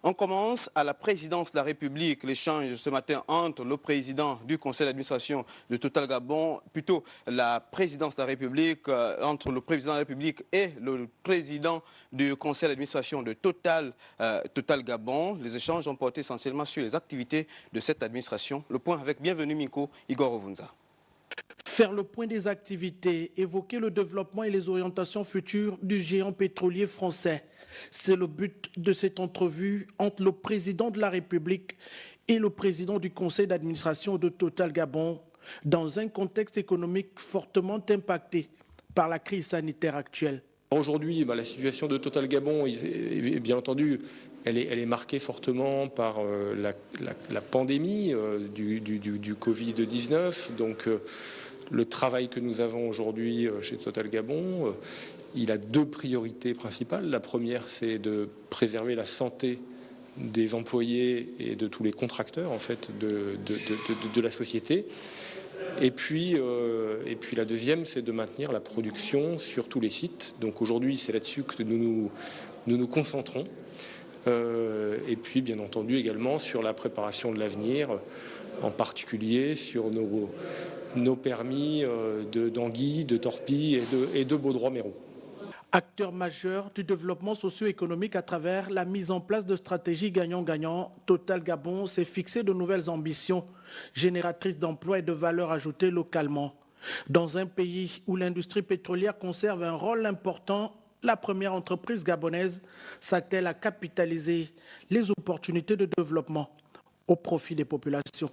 On commence à la présidence de la République. L'échange ce matin entre le président du conseil d'administration de Total Gabon, plutôt la présidence de la République, entre le président de la République et le président du conseil d'administration de Total Gabon. Les échanges ont porté essentiellement sur les activités de cette administration. Le point avec Bienvenue Miko, Igor Ovunza. Faire le point des activités, évoquer le développement et les orientations futures du géant pétrolier français. C'est le but de cette entrevue entre le président de la République et le président du conseil d'administration de Total Gabon, dans un contexte économique fortement impacté par la crise sanitaire actuelle. Aujourd'hui, la situation de Total Gabon, bien entendu, elle est marquée fortement par la pandémie du Covid-19. Donc, le travail que nous avons aujourd'hui chez Total Gabon, il a deux priorités principales. La première, c'est de préserver la santé des employés et de tous les contracteurs en fait, de la société. Et puis la deuxième, c'est de maintenir la production sur tous les sites. Donc aujourd'hui, c'est là-dessus que nous nous concentrons. Et puis, bien entendu, également sur la préparation de l'avenir, en particulier sur nos permis d'anguilles, de torpilles et de baudroie méraux. Acteur majeur du développement socio-économique à travers la mise en place de stratégies gagnant-gagnant, Total Gabon s'est fixé de nouvelles ambitions génératrices d'emplois et de valeur ajoutée localement. Dans un pays où l'industrie pétrolière conserve un rôle important, la première entreprise gabonaise s'attelle à capitaliser les opportunités de développement au profit des populations.